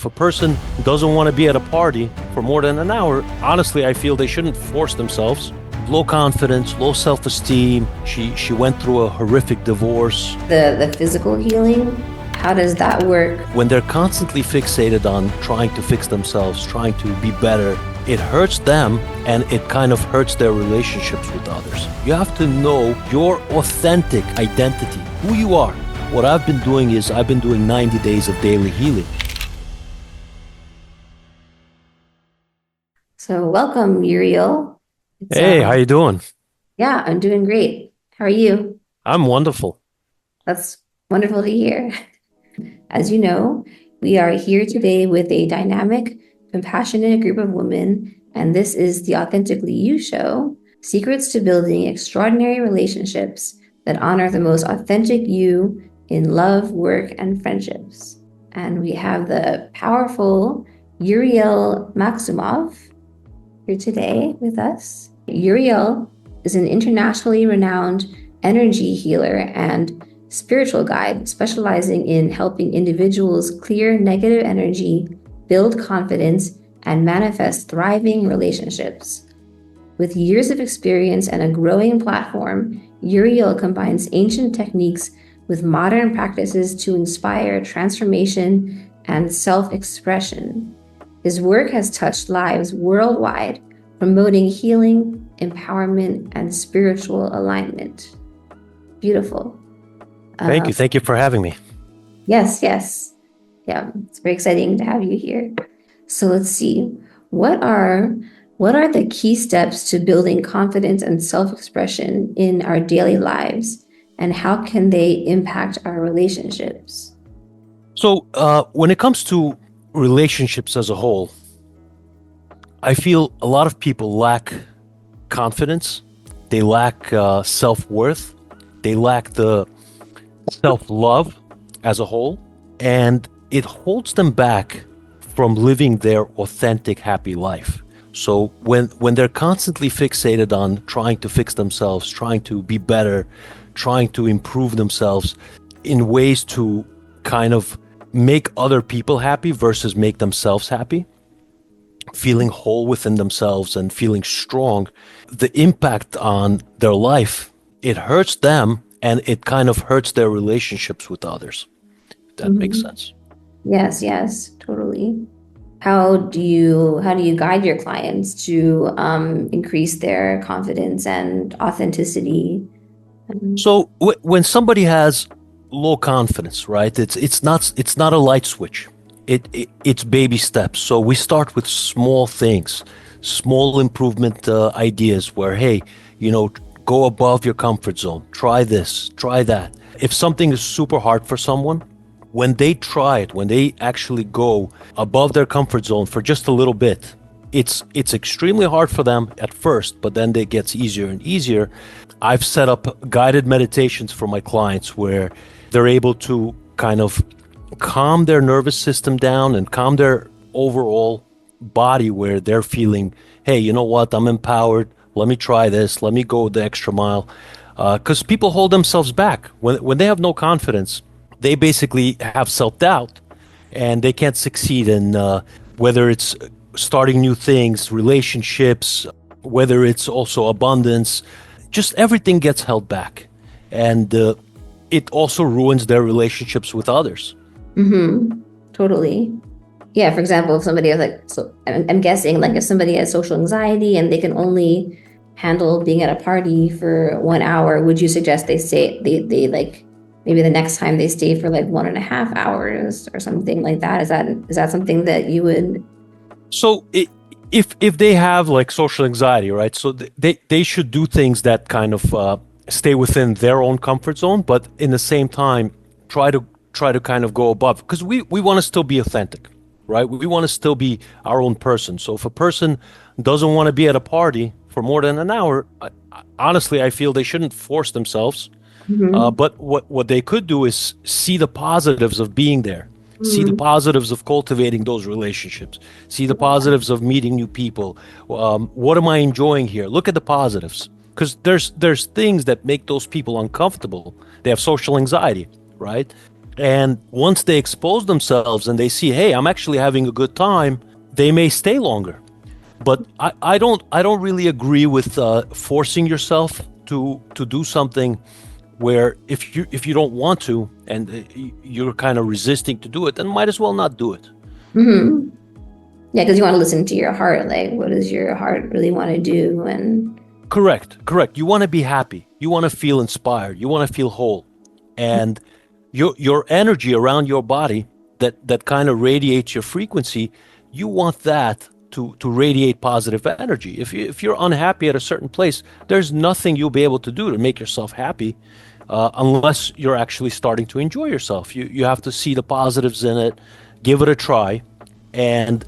If a person doesn't want to be at a party for more than an hour, honestly, I feel they shouldn't force themselves. Low confidence, low self-esteem. She went through a horrific divorce. The physical healing, how does that work? When they're constantly fixated on trying to fix themselves, trying to be better, it hurts them and it kind of hurts their relationships with others. You have to know your authentic identity, who you are. What I've been doing is I've been doing 90 days of daily healing. So welcome, Uriel. Hey, how you doing? Yeah, I'm doing great. How are you? I'm wonderful. That's wonderful to hear. As you know, we are here today with a dynamic, compassionate group of women, and this is the Authentically You Show, secrets to building extraordinary relationships that honor the most authentic you in love, work, and friendships. And we have the powerful Uriel Maximov here today with us. Uriel is an internationally renowned energy healer and spiritual guide specializing in helping individuals clear negative energy, build confidence, and manifest thriving relationships. With years of experience and a growing platform, Uriel combines ancient techniques with modern practices to inspire transformation and self-expression. His work has touched lives worldwide, promoting healing, empowerment, and spiritual alignment. Beautiful. Thank you. Thank you for having me. Yes. Yeah, it's very exciting to have you here. So let's see. What are the key steps to building confidence and self-expression in our daily lives, and how can they impact our relationships? So when it comes to relationships as a whole, I feel a lot of people lack confidence. They lack self-worth. They lack the self-love as a whole, and it holds them back from living their authentic, happy life. So when they're constantly fixated on trying to fix themselves, trying to be better, trying to improve themselves in ways to kind of make other people happy versus make themselves happy, feeling whole within themselves and feeling strong, the impact on their life, it hurts them and it kind of hurts their relationships with others. If that makes sense. Yes, totally. How do you guide your clients to increase their confidence and authenticity? So when somebody has low confidence, right? It's not a light switch. It's baby steps. So we start with small things, small improvement ideas where, hey, go above your comfort zone. Try this, try that. If something is super hard for someone, when they try it, when they actually go above their comfort zone for just a little bit, it's extremely hard for them at first, but then it gets easier and easier. I've set up guided meditations for my clients where they're able to kind of calm their nervous system down and calm their overall body, where they're feeling, hey, you know what, I'm empowered. Let me try this. Let me go the extra mile. Because people hold themselves back. When they have no confidence, they basically have self-doubt and they can't succeed in whether it's starting new things, relationships, whether it's also abundance, just everything gets held back. And it also ruins their relationships with others. Totally. Yeah, for example, if somebody has I'm guessing if somebody has social anxiety and they can only handle being at a party for 1 hour, would you suggest they maybe the next time they stay for 1.5 hours or something like that? Is that something that you would? So if they have social anxiety, right? So they should do things that kind of stay within their own comfort zone, but in the same time try to kind of go above, because we want to still be authentic, right? We want to still be our own person. So if a person doesn't want to be at a party for more than an hour, honestly, I feel they shouldn't force themselves. But what they could do is see the positives of being there, see the positives of cultivating those relationships, see the positives of meeting new people. What am I enjoying here? Look at the positives, because there's things that make those people uncomfortable. They have social anxiety, right? And once they expose themselves and they see, hey, I'm actually having a good time, they may stay longer. But I don't really agree with forcing yourself to do something where if you don't want to and you're kind of resisting to do it, then might as well not do it. Hmm. Yeah, because you want to listen to your heart. Like, what does your heart really want to do? And Correct. You want to be happy. You want to feel inspired. You want to feel whole. And your energy around your body that kind of radiates your frequency, you want that to radiate positive energy. If you're unhappy at a certain place, there's nothing you'll be able to do to make yourself happy unless you're actually starting to enjoy yourself. You have to see the positives in it, give it a try, and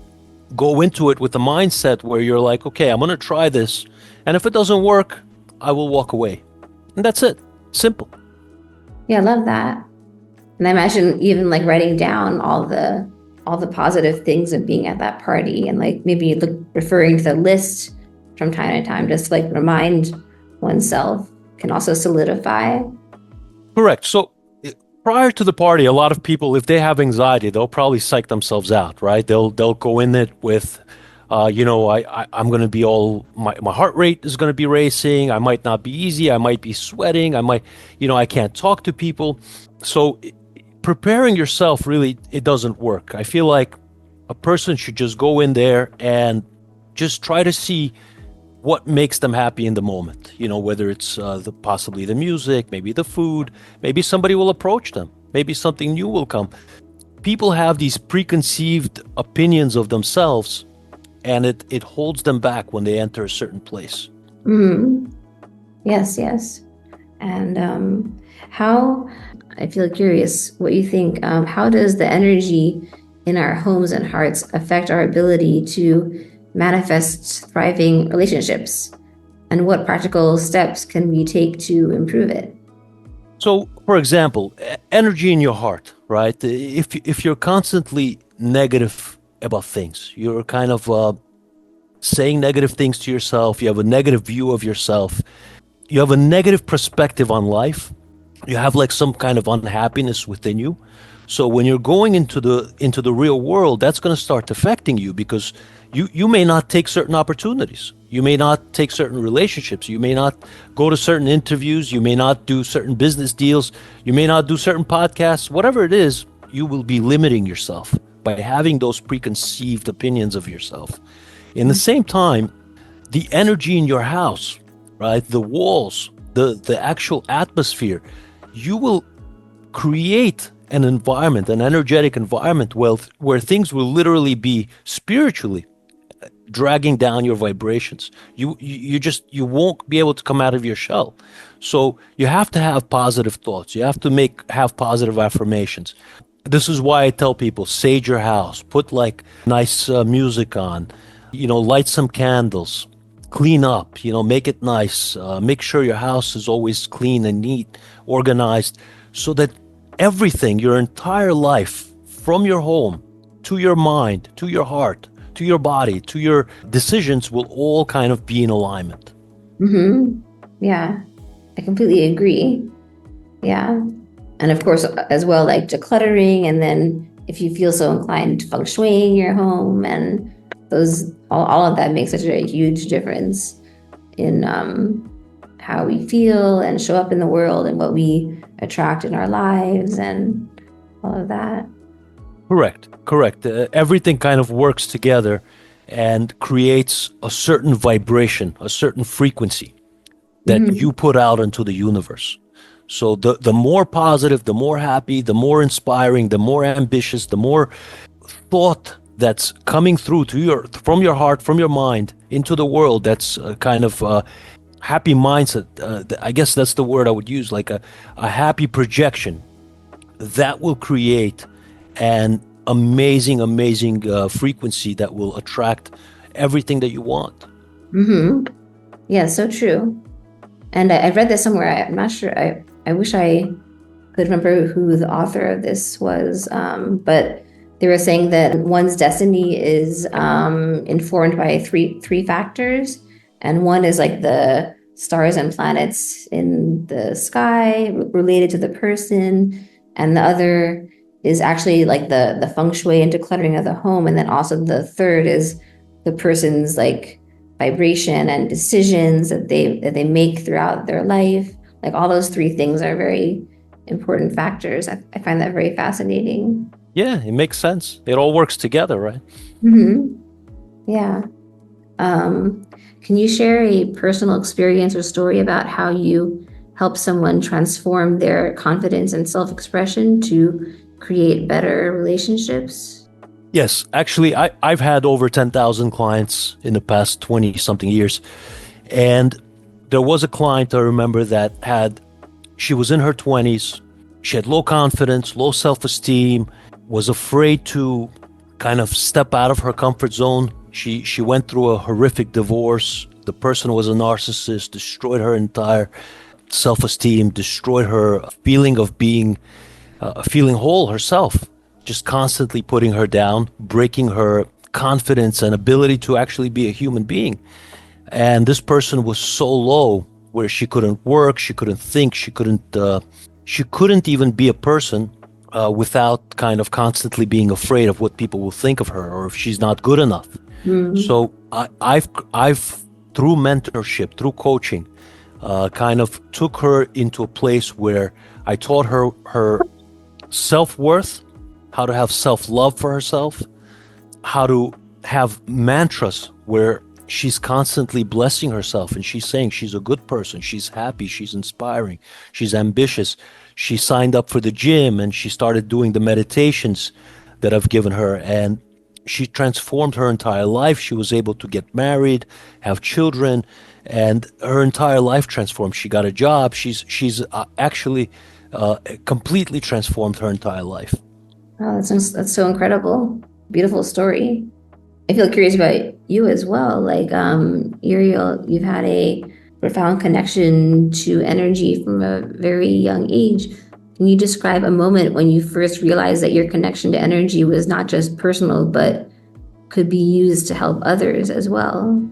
go into it with the mindset where you're like, okay, I'm going to try this. And if it doesn't work, I will walk away. And that's it. Simple. yeah, I love that. And I imagine even like writing down all the positive things of being at that party and like maybe referring to the list from time to time, just to like remind oneself can also solidify. Correct. So prior to the party, a lot of people, if they have anxiety, they'll probably psych themselves out, right? They'll go in it with, I'm going to be my heart rate is going to be racing. I might not be easy. I might be sweating. I can't talk to people. So preparing yourself really, it doesn't work. I feel like a person should just go in there and just try to see what makes them happy in the moment. Whether it's possibly the music, maybe the food, maybe somebody will approach them, maybe something new will come. People have these preconceived opinions of themselves, and it holds them back when they enter a certain place. Hmm. Yes, yes. And how, I feel curious what you think. How does the energy in our homes and hearts affect our ability to manifest thriving relationships? And what practical steps can we take to improve it? So, for example, energy in your heart, right? If you're constantly negative about things, you're kind of saying negative things to yourself, you have a negative view of yourself, you have a negative perspective on life, you have like some kind of unhappiness within you. So when you're going into the real world, that's going to start affecting you because you may not take certain opportunities. You may not take certain relationships. You may not go to certain interviews. You may not do certain business deals. You may not do certain podcasts. Whatever it is, you will be limiting yourself by having those preconceived opinions of yourself. In the same time, the energy in your house, right? The walls, the actual atmosphere, you will create an environment, an energetic environment where things will literally be spiritually dragging down your vibrations. You won't be able to come out of your shell. So you have to have positive thoughts. You have to have positive affirmations. This is why I tell people sage your house, put like nice music on, light some candles, clean up, make it nice, make sure your house is always clean and neat, organized, so that everything, your entire life, from your home to your mind, to your heart, to your body, to your decisions, will all kind of be in alignment. Hmm. Yeah, I completely agree. Yeah. And of course, as well, like decluttering, and then if you feel so inclined, feng shuiing your home, and all of that makes such a huge difference in how we feel and show up in the world and what we attract in our lives and all of that. Correct. Everything kind of works together and creates a certain vibration, a certain frequency that Hmm. you put out into the universe. So the more positive, the more happy, the more inspiring, the more ambitious, the more thought that's coming through from your heart, from your mind into the world, that's kind of happy mindset. I guess that's the word I would use, like a happy projection that will create an amazing frequency that will attract everything that you want. Hmm. Yeah, so true. And I read this somewhere. I'm not sure. I wish I could remember who the author of this was, but they were saying that one's destiny is informed by three factors, and one is like the stars and planets in the sky related to the person. and the other is actually like the feng shui and decluttering of the home, and then also the third is the person's like vibration and decisions that they make throughout their life. Like all those three things are very important factors. I find that very fascinating. Yeah, it makes sense. It all works together, right? Mm-hmm. Yeah. Can you share a personal experience or story about how you help someone transform their confidence and self-expression to create better relationships? Yes, actually, I've had over 10,000 clients in the past 20 something years. And there was a client I remember that she was in her 20s. She had low confidence, low self esteem, was afraid to kind of step out of her comfort zone. She went through a horrific divorce. The person was a narcissist, destroyed her entire self esteem, destroyed her feeling of being feeling whole herself, just constantly putting her down, breaking her confidence and ability to actually be a human being. And this person was so low where she couldn't work, she couldn't think, she couldn't even be a person without kind of constantly being afraid of what people will think of her or if she's not good enough. Mm. So I've through mentorship, through coaching, kind of took her into a place where I taught her self-worth, how to have self-love for herself, how to have mantras where she's constantly blessing herself and she's saying she's a good person, she's happy, she's inspiring, she's ambitious. She signed up for the gym and she started doing the meditations that I've given her, and she transformed her entire life. She was able to get married, have children, and her entire life transformed. She got a job. She's actually completely transformed her entire life. Oh, that's so incredible. Beautiful story. I feel curious about you as well. Like, Uriel, you've had a profound connection to energy from a very young age. Can you describe a moment when you first realized that your connection to energy was not just personal, but could be used to help others as well?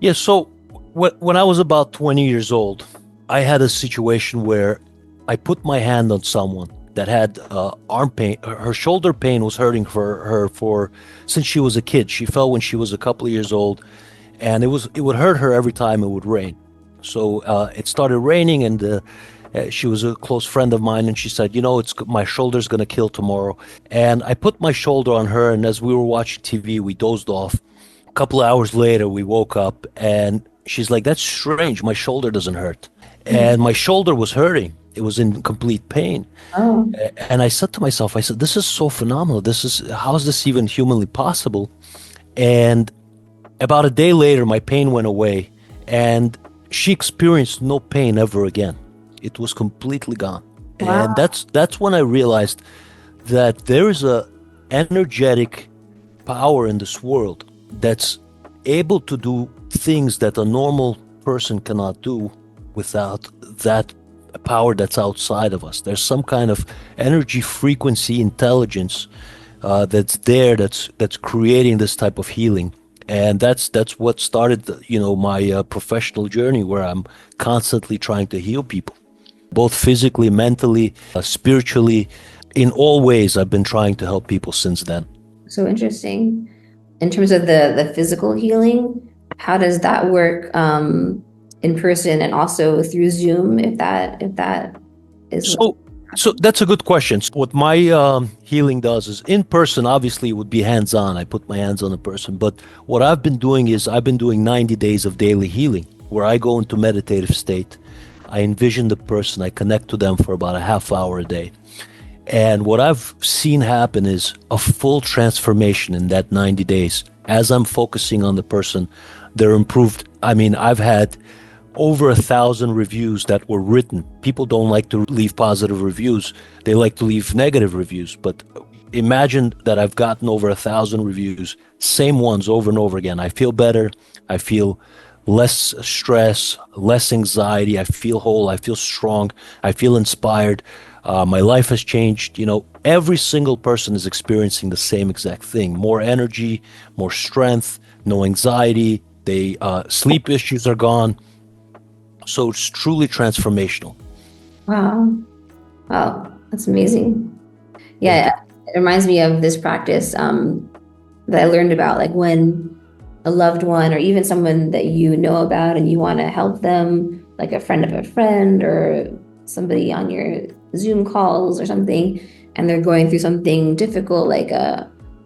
Yeah, so when I was about 20 years old, I had a situation where I put my hand on someone that had arm pain. Her shoulder pain was hurting for her for since she was a kid. She fell when she was a couple of years old, and it would hurt her every time it would rain. So it started raining, and she was a close friend of mine, and she said, it's my shoulder's gonna kill tomorrow. And I put my shoulder on her, and as we were watching TV, we dozed off. A couple of hours later, we woke up, and she's like, "That's strange. My shoulder doesn't hurt." And my shoulder was hurting. It was in complete pain. Oh, And I said to myself, I said, "This is so phenomenal. How is this even humanly possible?" And about a day later, my pain went away, and she experienced no pain ever again. It was completely gone. And wow. that's when I realized that there is a energetic power in this world that's able to do things that a normal person cannot do without that power that's outside of us. There's some kind of energy, frequency, intelligence that's there, that's creating this type of healing. And that's what started, my professional journey, where I'm constantly trying to heal people, both physically, mentally, spiritually. In all ways, I've been trying to help people since then. So interesting. In terms of the physical healing, how does that work in person and also through Zoom, if that is what? So that's a good question. So what my healing does is in person, obviously, it would be hands-on. I put my hands on a person. But what I've been doing is I've been doing 90 days of daily healing, where I go into meditative state. I envision the person. I connect to them for about a half hour a day. And what I've seen happen is a full transformation in that 90 days. As I'm focusing on the person, they're improved. I mean, I've had over 1,000 reviews that were written. People don't like to leave positive reviews. They like to leave negative reviews. But imagine that I've gotten over 1,000 reviews, same ones over and over again. I feel better. I feel less stress, less anxiety. I feel whole. I feel strong. I feel inspired. My life has changed. Every single person is experiencing the same exact thing: more energy, more strength, no anxiety. They sleep issues are gone. So it's truly transformational. Wow. Wow. That's amazing. Thank Yeah, you. it reminds me of this practice that I learned about, like when a loved one or even someone that you know about and you want to help them, like a friend of a friend or somebody on your Zoom calls or something, and they're going through something difficult, like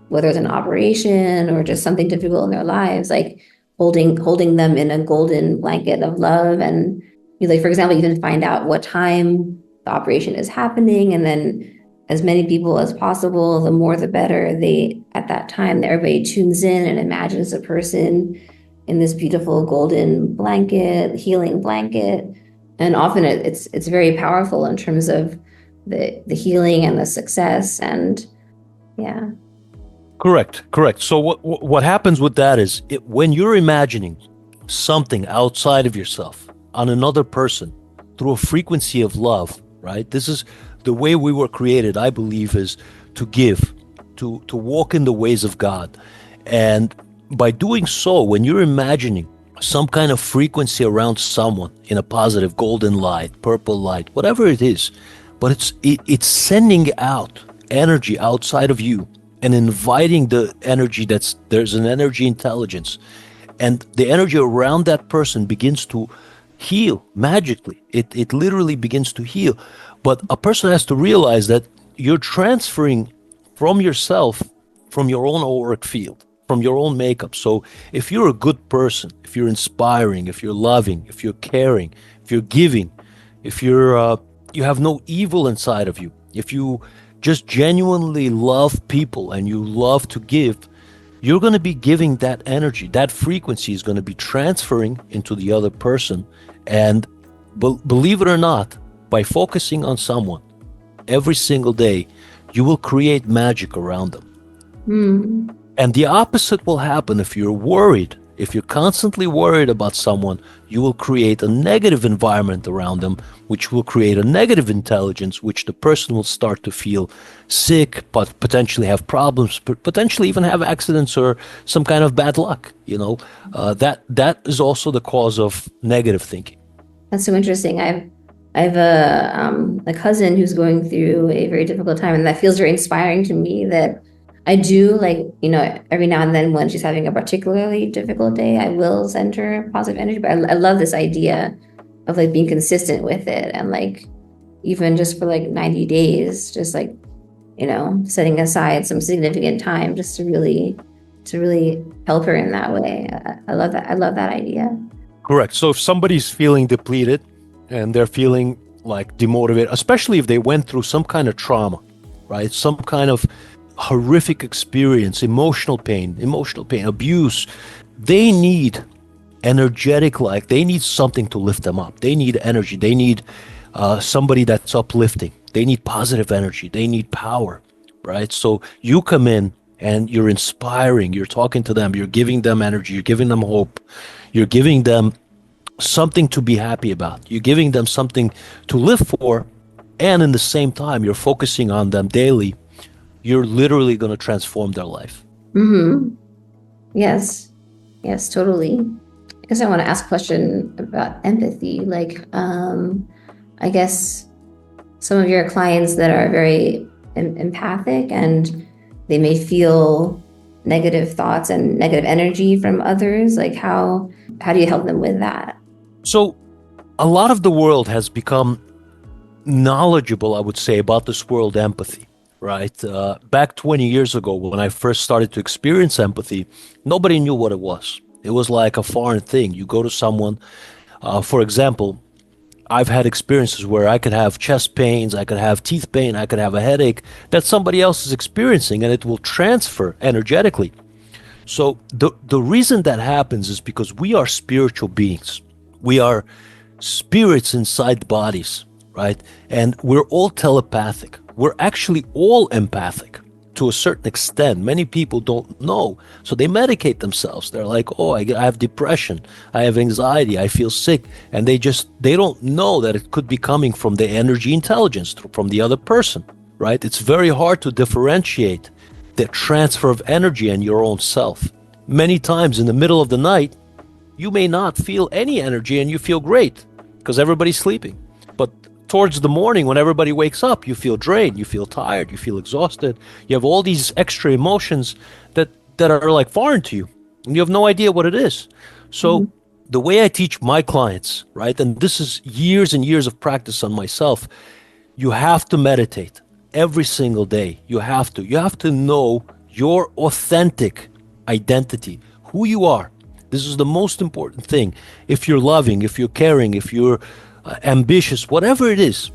whether it's an operation or just something difficult in their lives, like holding them in a golden blanket of love. And you, like, for example, you can find out what time the operation is happening, and then as many people as possible, the more the better. They, at that time, everybody tunes in and imagines the person in this beautiful golden blanket, healing blanket. And often it's very powerful in terms of the healing and the success. And yeah. Correct, correct. So what happens with that is when you're imagining something outside of yourself on another person through a frequency of love, right? This is the way we were created, I believe, is to give, to walk in the ways of God. And by doing so, when you're imagining some kind of frequency around someone in a positive golden light, purple light, whatever it is, but it's sending out energy outside of you and inviting the energy there's an energy intelligence, and the energy around that person begins to heal magically. It literally begins to heal. But a person has to realize that you're transferring from yourself, from your own auric field, from your own makeup. So if you're a good person, if you're inspiring, if you're loving, if you're caring, if you're giving, if you have no evil inside of you, if you just genuinely love people and you love to give, you're going to be giving that energy. That frequency is going to be transferring into the other person. And believe it or not, by focusing on someone every single day, you will create magic around them. Mm. And the opposite will happen if you're worried. If you're constantly worried about someone, you will create a negative environment around them, which will create a negative intelligence, which the person will start to feel sick, but potentially have problems, potentially even have accidents or some kind of bad luck. That is also the cause of negative thinking. That's so interesting. I've a cousin who's going through a very difficult time, and that feels very inspiring to me. That I do, like, every now and then when she's having a particularly difficult day, I will send her positive energy. But I love this idea of like being consistent with it, and like even just for like 90 days, just like setting aside some significant time just to really help her in that way. I love that. I love that idea. Correct. So if somebody's feeling depleted and they're feeling like demotivated, especially if they went through some kind of trauma, right? Some kind of horrific experience, emotional pain, abuse, they need they need something to lift them up. They need energy. They need somebody that's uplifting. They need positive energy. They need power, right? So you come in and you're inspiring, you're talking to them, you're giving them energy, you're giving them hope, you're giving them something to be happy about, you're giving them something to live for, and in the same time, you're focusing on them daily. You're literally going to transform their life. Mm-hmm. Yes. Yes, totally. I guess I want to ask a question about empathy. Like, I guess some of your clients that are very empathic and they may feel negative thoughts and negative energy from others. Like, how do you help them with that? So a lot of the world has become knowledgeable, I would say, about this world empathy, right? Back 20 years ago, when I first started to experience empathy, nobody knew what it was. It was like a foreign thing. You go to someone, for example, I've had experiences where I could have chest pains, I could have teeth pain, I could have a headache that somebody else is experiencing, and it will transfer energetically. So the reason that happens is because we are spiritual beings. We are spirits inside bodies, right? And we're all telepathic. We're actually all empathic to a certain extent. Many people don't know. So they medicate themselves. They're like, oh, I have depression. I have anxiety. I feel sick. And they don't know that it could be coming from the energy intelligence, from the other person, right? It's very hard to differentiate the transfer of energy and your own self. Many times in the middle of the night, you may not feel any energy and you feel great because everybody's sleeping. But towards the morning when everybody wakes up, you feel drained, you feel tired, you feel exhausted. You have all these extra emotions that are like foreign to you, and you have no idea what it is. So Mhm. the way I teach my clients, right, and this is years and years of practice on myself, you have to meditate every single day. You have to know your authentic identity, who you are. This is the most important thing. If you're loving, if you're caring, if you're ambitious, whatever it is,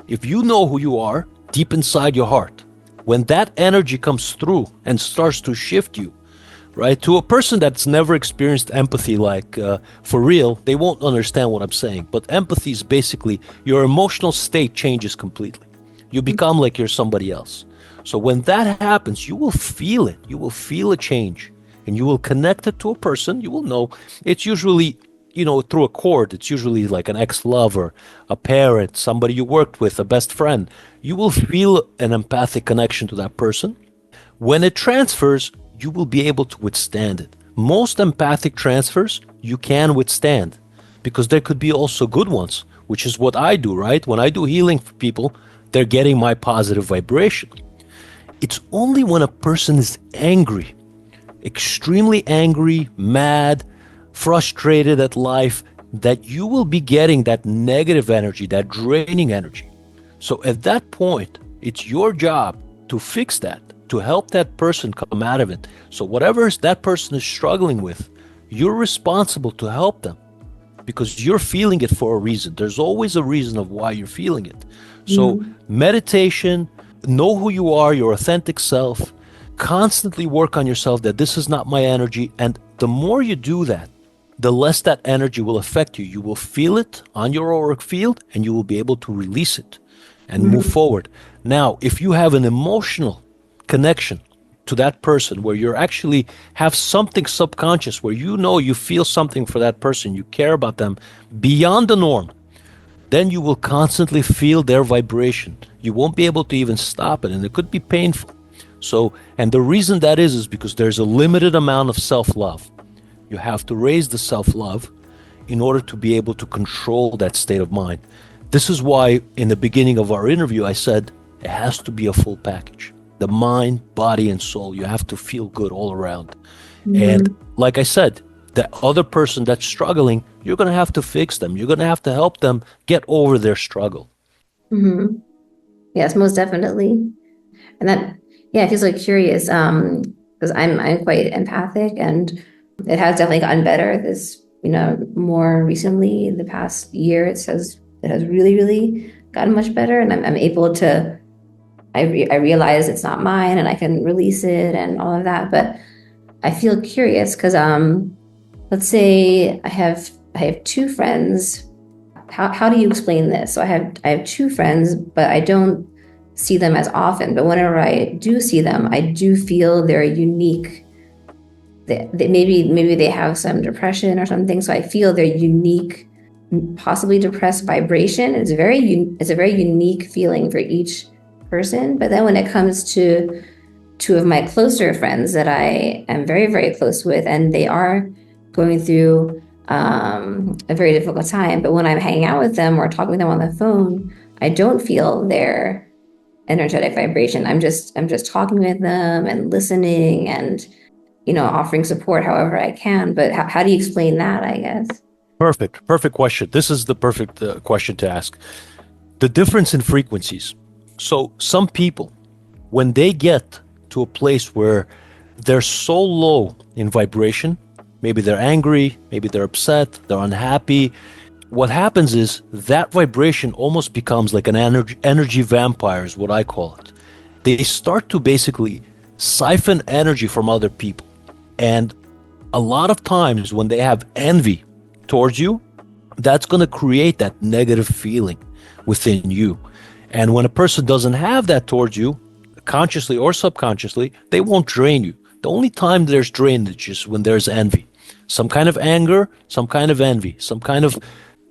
if you know who you are deep inside your heart, when that energy comes through and starts to shift you, right, to a person that's never experienced empathy, like for real, they won't understand what I'm saying. But empathy is basically your emotional state changes completely. You become like you're somebody else. So when that happens, you will feel it. You will feel a change, and you will connect it to a person. You will know it's usually, through a cord. It's usually like an ex-lover, a parent, somebody you worked with, a best friend. You will feel an empathic connection to that person. When it transfers, you will be able to withstand it. Most empathic transfers you can withstand, because there could be also good ones, which is what I do, right? When I do healing for people, they're getting my positive vibration. It's only when a person is angry, extremely angry, mad, frustrated at life, that you will be getting that negative energy, that draining energy. So at that point, it's your job to fix that, to help that person come out of it. So whatever that person is struggling with, you're responsible to help them, because you're feeling it for a reason. There's always a reason of why you're feeling it. So Mhm. meditation, know who you are, your authentic self, constantly work on yourself that this is not my energy. And the more you do that, the less that energy will affect you. You will feel it on your auric field, and you will be able to release it and move Mhm. forward. Now, if you have an emotional connection to that person, where you're actually have something subconscious, where you feel something for that person, you care about them beyond the norm, then you will constantly feel their vibration. You won't be able to even stop it, and it could be painful. So, and the reason that is because there's a limited amount of self-love. You have to raise the self-love in order to be able to control that state of mind. This is why in the beginning of our interview I said it has to be a full package. The mind, body, and soul. You have to feel good all around. And Mhm. like I said, the other person that's struggling, you're going to have to fix them. You're going to have to help them get over their struggle. Mhm. Yes, most definitely. And that, yeah, it feels like curious, because I'm quite empathic, and it has definitely gotten better this, more recently in the past year. It has really, really gotten much better, and I'm able to, I realize it's not mine, and I can release it and all of that. But I feel curious because, let's say I have two friends. How do you explain this? So I have two friends, but I don't see them as often. But whenever I do see them, I do feel their unique. Maybe they have some depression or something, so I feel their unique, possibly depressed vibration. It's a very unique feeling for each person. But then when it comes to two of my closer friends that I am very, very close with, and they are going through a very difficult time. But when I'm hanging out with them or talking with them on the phone, I don't feel their energetic vibration. I'm just talking with them and listening and offering support however I can. But how do you explain that? I guess. Perfect question. This is the perfect question to ask. The difference in frequencies. So some people, when they get to a place where they're so low in vibration, maybe they're angry, maybe they're upset, they're unhappy, what happens is that vibration almost becomes like an energy vampire, is what I call it. They start to basically siphon energy from other people. And a lot of times when they have envy towards you, that's going to create that negative feeling within you. And when a person doesn't have that towards you, consciously or subconsciously, they won't drain you. The only time there's drainage is when there's envy. Some kind of anger, some kind of envy, some kind of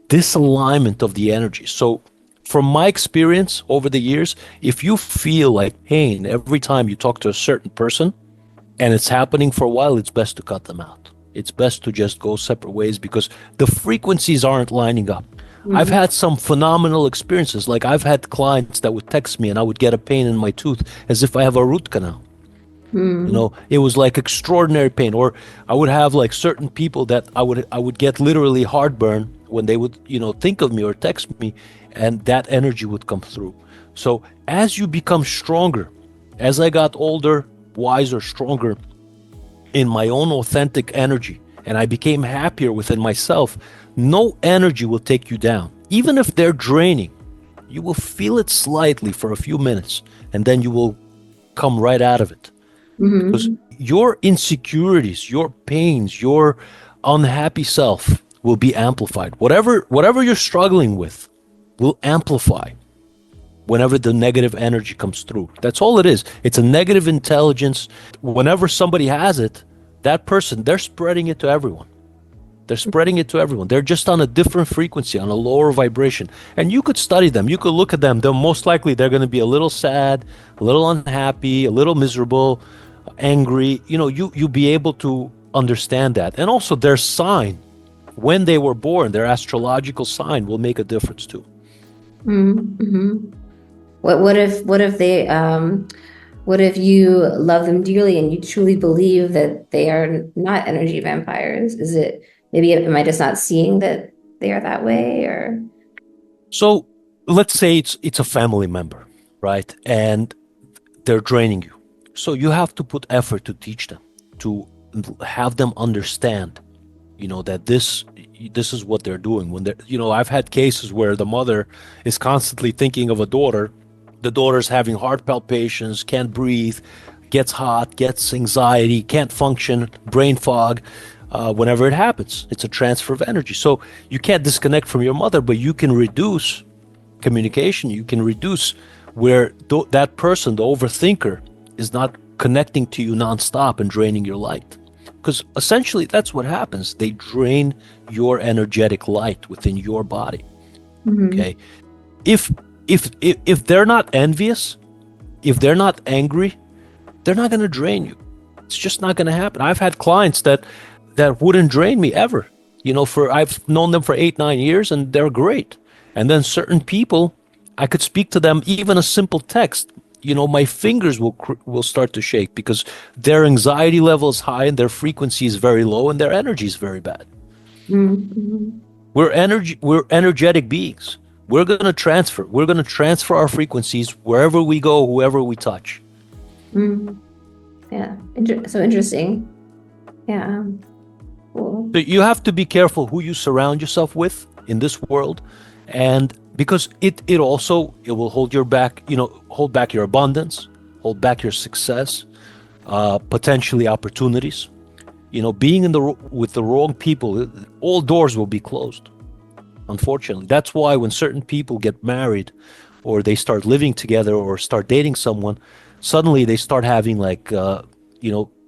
disalignment of the energy. So, from my experience over the years, if you feel like pain every time you talk to a certain person and it's happening for a while, it's best to cut them out. It's best to just go separate ways, because the frequencies aren't lining up. I've Mm-hmm. had some phenomenal experiences. Like I've had clients that would text me and I would get a pain in my tooth as if I have a root canal. It was like extraordinary pain. Or I would have like certain people that I would get literally heartburn when they would, think of me or text me, and that energy would come through. So as you become stronger, as I got older, wiser, stronger in my own authentic energy, and I became happier within myself, no energy will take you down. Even if they're draining, you will feel it slightly for a few minutes, and then you will come right out of it. Because Mm-hmm. your insecurities, your pains, your unhappy self will be amplified. Whatever you're struggling with will amplify whenever the negative energy comes through. That's all it is. It's a negative intelligence. Whenever somebody has it, that person, they're spreading it to everyone. They're spreading it to everyone. They're just on a different frequency, on a lower vibration. And you could study them. You could look at them. They're most likely they're going to be a little sad, a little unhappy, a little miserable, angry. You'll be able to understand that. And also their sign, when they were born, their astrological sign will make a difference too. Mm-hmm. What if you love them dearly and you truly believe that they are not energy vampires? Am I just not seeing that they are that way, or? So let's say it's a family member, right? And they're draining you. So you have to put effort to teach them, to have them understand, that this is what they're doing. When I've had cases where the mother is constantly thinking of a daughter. The daughter's having heart palpitations, can't breathe, gets hot, gets anxiety, can't function, brain fog. Whenever it happens, it's a transfer of energy. So you can't disconnect from your mother, but you can reduce communication. You can reduce where that person, the overthinker, is not connecting to you nonstop and draining your light. Because essentially that's what happens. They drain your energetic light within your body. Mm-hmm. Okay. If they're not envious, if they're not angry, they're not going to drain you. It's just not going to happen. I've had clients that wouldn't drain me ever. I've known them for 8-9 years and they're great. And then certain people, I could speak to them, even a simple text. My fingers will start to shake because their anxiety level is high and their frequency is very low and their energy is very bad. Mm-hmm. We're energetic beings. We're going to transfer our frequencies wherever we go, whoever we touch. Mm-hmm. Yeah. So interesting. Yeah. Cool. So you have to be careful who you surround yourself with in this world, and because it will hold hold back your abundance, hold back your success, potentially opportunities. Being with the wrong people, all doors will be closed. Unfortunately, that's why when certain people get married or they start living together or start dating someone, suddenly they start having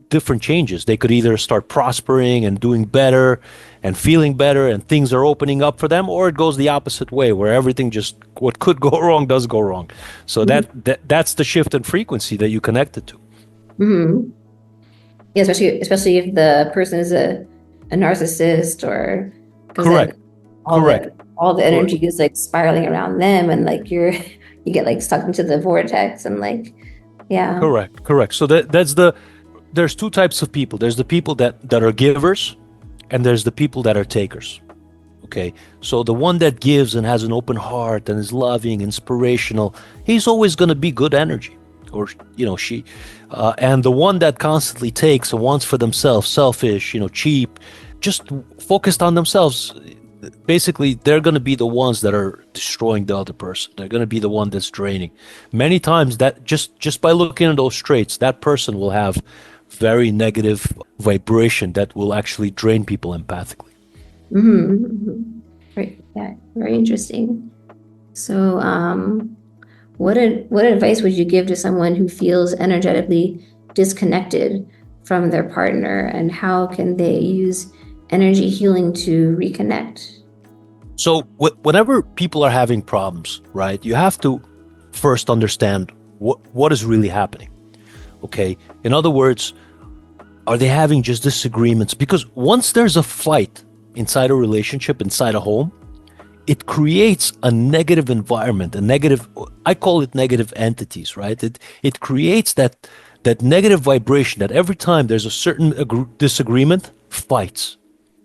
different changes. They could either start prospering and doing better and feeling better and things are opening up for them, or it goes the opposite way where everything what could go wrong does go wrong. So that's the shift in frequency that you connected to. Mm-hmm. Yeah, especially if the person is a narcissist, or Correct. all the energy is like spiraling around them, and like you get like stuck into the vortex, and like, yeah. Correct. So there's two types of people. There's the people that are givers, and there's the people that are takers. Okay. So the one that gives and has an open heart and is loving, inspirational, he's always going to be good energy, or she. And the one that constantly takes and wants for themselves, selfish, cheap, just focused on themselves. Basically, they're going to be the ones that are destroying the other person. They're going to be the one that's draining. Many times that just by looking at those traits, that person will have very negative vibration that will actually drain people empathically. Mm-hmm. Mm-hmm. Right. Yeah. Very interesting. So, what advice would you give to someone who feels energetically disconnected from their partner, and how can they use energy healing to reconnect? So whenever people are having problems, right, you have to first understand what is really happening. Okay. In other words, are they having just disagreements? Because once there's a fight inside a relationship, inside a home, it creates a negative environment, a negative, I call it negative entities, right? It creates that negative vibration that every time there's a certain disagreement, fights,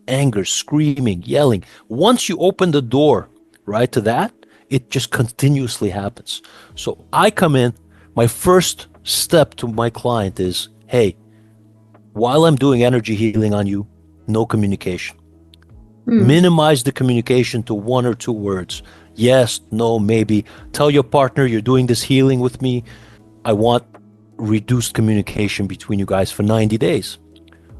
anger, screaming, yelling. Once you open the door, right, to that, it just continuously happens. So I come in, my first step to my client is, hey, while I'm doing energy healing on you, no communication. Hmm. Minimize the communication to one or two words. Yes, no, maybe. Tell your partner you're doing this healing with me. I want reduced communication between you guys for 90 days.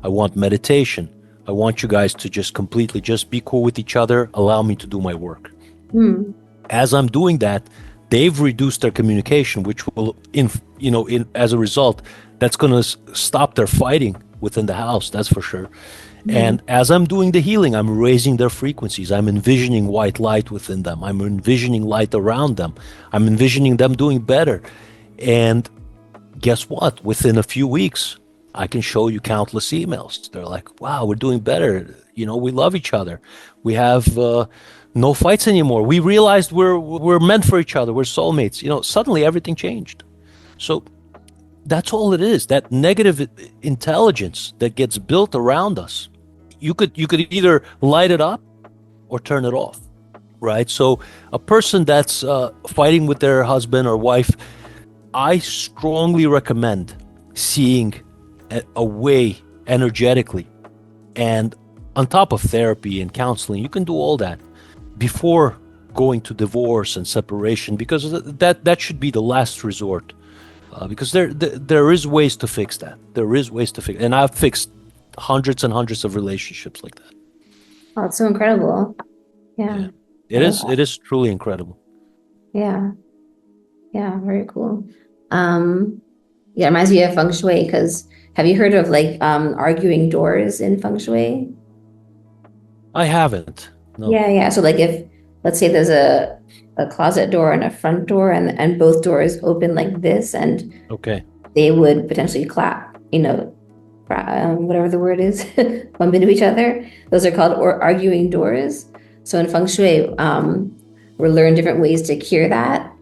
I want meditation. I want you guys to just completely just be cool with each other. Allow me to do my work. Hmm. As I'm doing that, they've reduced their communication, which will, as a result, that's going to stop their fighting within the house. That's for sure. Hmm. And as I'm doing the healing, I'm raising their frequencies. I'm envisioning white light within them. I'm envisioning light around them. I'm envisioning them doing better. And guess what? Within a few weeks, I can show you countless emails. They're like, wow, we're doing better. We love each other. We have no fights anymore. We realized we're meant for each other. We're soulmates. Suddenly everything changed. So that's all it is. That negative intelligence that gets built around us. You could either light it up or turn it off, right? So a person that's fighting with their husband or wife, I strongly recommend seeing a way energetically, and on top of therapy and counseling, you can do all that before going to divorce and separation, because that should be the last resort. Because there is ways to fix that. There is ways to fix, and I've fixed hundreds and hundreds of relationships like that. Oh, it's so incredible. Yeah. Yeah, I it love is. that. It is truly incredible. Yeah. Yeah. Very cool. Yeah, it reminds me of feng shui because have you heard of like arguing doors in feng shui? I haven't. No. Yeah, yeah. So like if let's say there's a closet door and a front door and both doors open like this and Okay. they would potentially clap, whatever the word is, bump into each other. Those are called or arguing doors. So in feng shui, we learn different ways to cure that.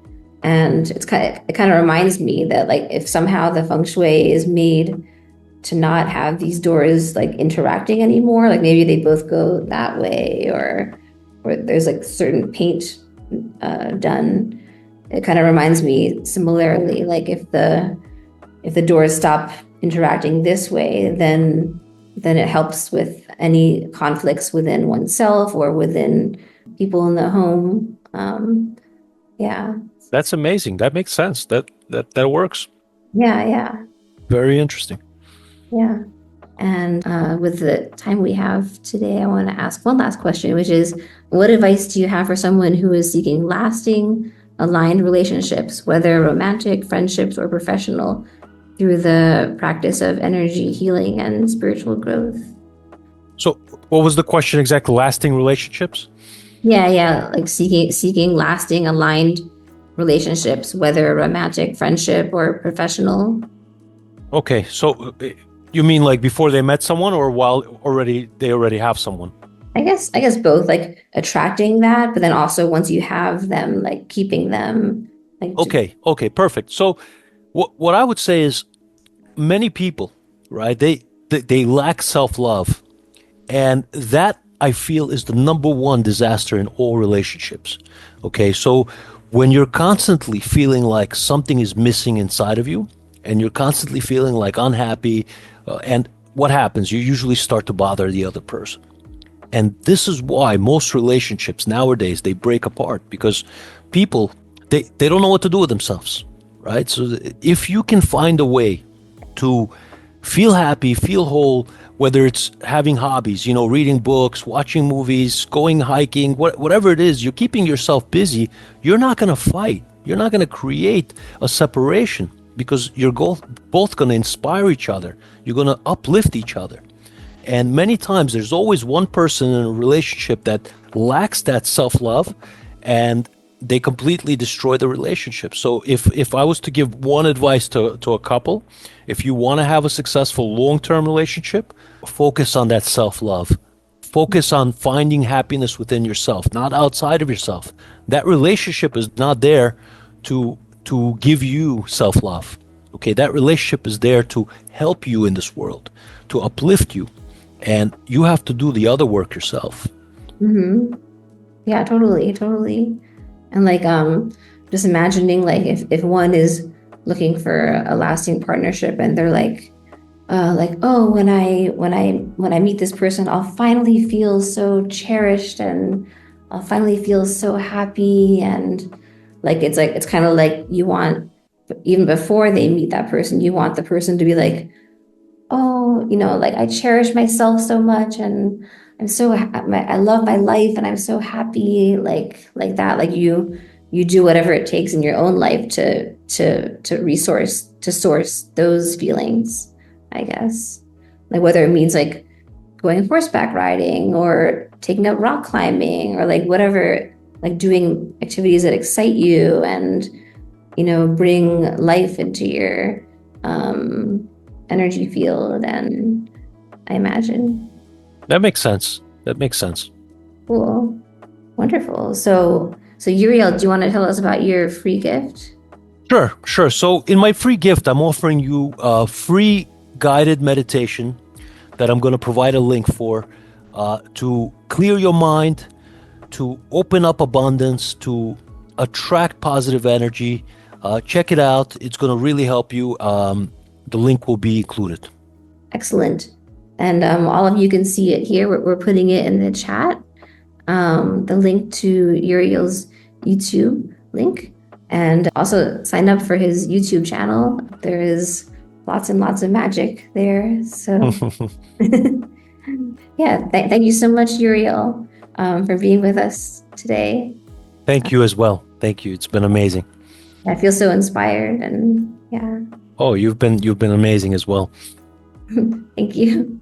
And it kind of reminds me that like if somehow the feng shui is made to not have these doors like interacting anymore, like maybe they both go that way or there's like certain paint done. It kind of reminds me similarly, like if the doors stop interacting this way, then it helps with any conflicts within oneself or within people in the home. Yeah, That's amazing. That makes sense. That works. yeah, yeah, Very interesting. yeah. And with the time we have today, I want to ask one last question, which is, what advice do you have for someone who is seeking lasting, aligned relationships, whether romantic, friendships, or professional, through the practice of energy healing and spiritual growth? So, what was the question exactly? Lasting relationships? Yeah, yeah, like seeking lasting, aligned relationships, whether romantic, friendship, or professional. Okay. So, you mean like before they met someone, or while they already have someone? I guess both, like attracting that, but then also once you have them, like keeping them, like Okay. Okay. Perfect. So, what I would say is many people, right? They lack self-love, and that I feel is the number one disaster in all relationships. Okay, so when you're constantly feeling like something is missing inside of you, and you're constantly feeling like unhappy, and what happens? You usually start to bother the other person. And this is why most relationships nowadays they break apart, because people they don't know what to do with themselves, right? So if you can find a way to feel happy, feel whole, whether it's having hobbies, reading books, watching movies, going hiking, whatever it is, you're keeping yourself busy, you're not going to fight. You're not going to create a separation, because you're both going to inspire each other. You're going to uplift each other. And many times there's always one person in a relationship that lacks that self-love, and they completely destroy the relationship. So if I was to give one advice to a couple, if you want to have a successful long-term relationship, focus on that self-love. Focus on finding happiness within yourself, not outside of yourself. That relationship is not there to give you self-love. Okay, that relationship is there to help you in this world, to uplift you, and you have to do the other work yourself. Mm-hmm. Yeah, totally, totally. And like just imagining like if one is looking for a lasting partnership and they're like, oh, when I meet this person, I'll finally feel so cherished and I'll finally feel so happy. And it's kind of like you want, even before they meet that person, you want the person to be like, oh, like I cherish myself so much and I love my life and I'm so happy, like that. Like you do whatever it takes in your own life to source those feelings, I guess. Like whether it means like going horseback riding or taking up rock climbing or like whatever, like doing activities that excite you and bring life into your energy field. And I imagine. That makes sense. That makes sense. Cool. Wonderful. So Uriel, do you want to tell us about your free gift? Sure. So in my free gift, I'm offering you a free guided meditation that I'm going to provide a link for to clear your mind, to open up abundance, to attract positive energy. Check it out. It's going to really help you. The link will be included. Excellent. And all of you can see it here. We're putting it in the chat. The link to Uriel's YouTube link. And also sign up for his YouTube channel. There is lots and lots of magic there. So yeah, thank you so much, Uriel, for being with us today. Thank you as well. Thank you. It's been amazing. I feel so inspired and yeah. Oh, you've been amazing as well. Thank you.